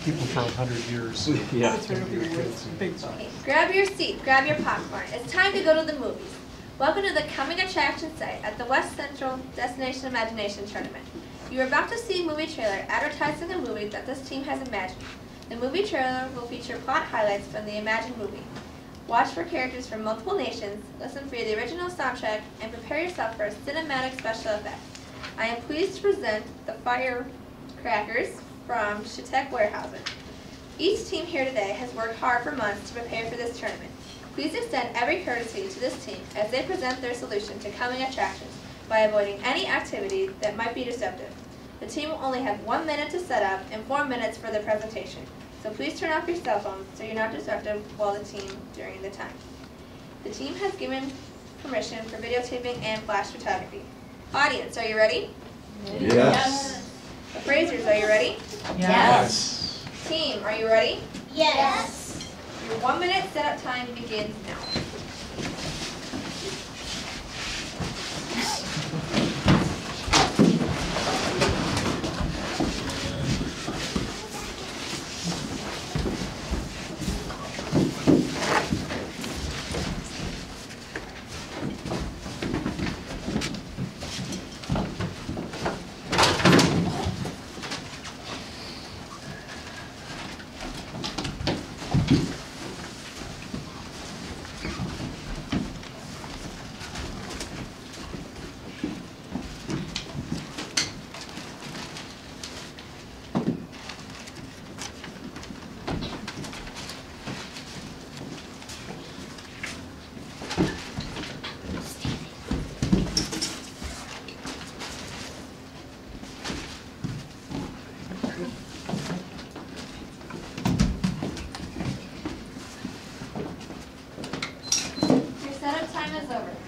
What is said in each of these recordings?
people for 100 years. Yeah. It's gonna be your kids. Okay, grab your seat, grab your popcorn. It's time to go to the movies. Welcome to the coming attraction site at the West Central Destination Imagination Tournament. You are about to see a movie trailer advertising a movie that this team has imagined. The movie trailer will feature plot highlights from the imagined movie. Watch for characters from multiple nations, listen for the original soundtrack, and prepare yourself for a cinematic special effect. I am pleased to present the Firecrackers from Chetek Warehousing. Each team here today has worked hard for months to prepare for this tournament. Please extend every courtesy to this team as they present their solution to coming attractions by avoiding any activity that might be disruptive. The team will only have 1 minute to set up and 4 minutes for the presentation. So please turn off your cell phones so you're not disruptive while the team during the time. The team has given permission for videotaping and flash photography. Audience, are you ready? Yes. The Frasers, are you ready? Yes. Team, are you ready? Yes. Your 1 minute setup time begins now.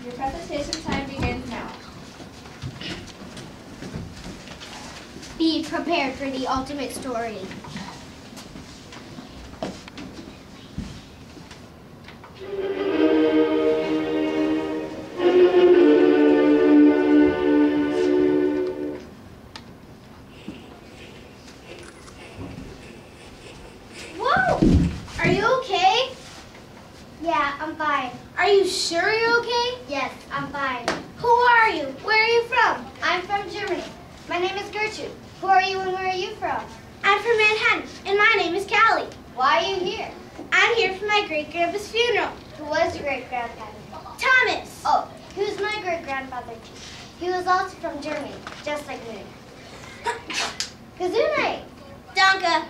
Your presentation time begins now. Be prepared for the ultimate story. Whoa! Are you okay? Yeah, I'm fine. Are you sure you're okay? Yes, I'm fine. Who are you? Where are you from? I'm from Germany. My name is Gertrude. Who are you and where are you from? I'm from Manhattan, and my name is Callie. Why are you here? I'm here for my great-grandpa's funeral. Who was your great-grandfather? Thomas! Oh, he was my great-grandfather too. He was also from Germany, just like me. Gesundheit! Danke!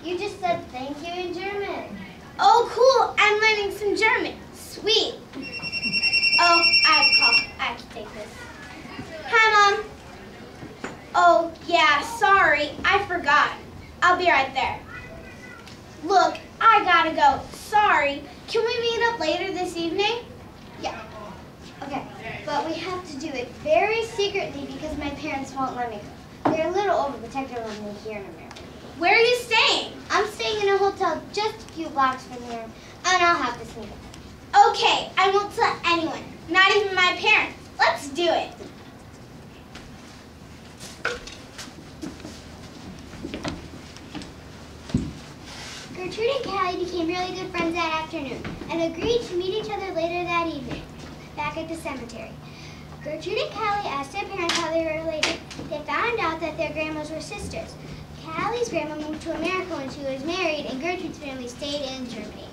You just said thank you in German. Oh, cool! I'm learning some German. Sweet. Oh, I have a call. I have to take this. Hi, Mom. Oh, yeah, sorry. I forgot. I'll be right there. Look, I gotta go. Sorry. Can we meet up later this evening? Yeah. Okay, but we have to do it very secretly because my parents won't let me go. They're a little overprotective of me here in America. Where are you staying? I'm staying in a hotel just a few blocks from here, and I'll have to sneak up. Okay, I won't tell anyone, not even my parents. Let's do it. Gertrude and Callie became really good friends that afternoon and agreed to meet each other later that evening, back at the cemetery. Gertrude and Callie asked their parents how they were related. They found out that their grandmas were sisters. Callie's grandma moved to America when she was married, and Gertrude's family stayed in Germany.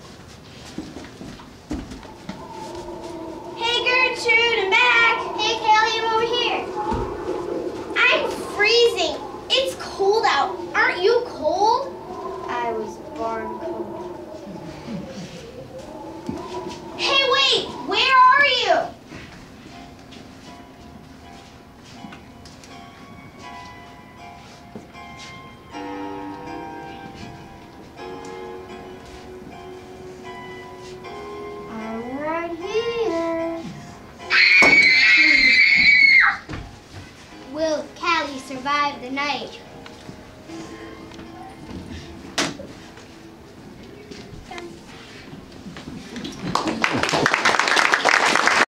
Hey Gertrude, I'm back! Hey Callie, I'm over here. I'm freezing. It's cold out. Aren't you cold? I was born cold. Hey wait, where are you? Will Callie survive the night?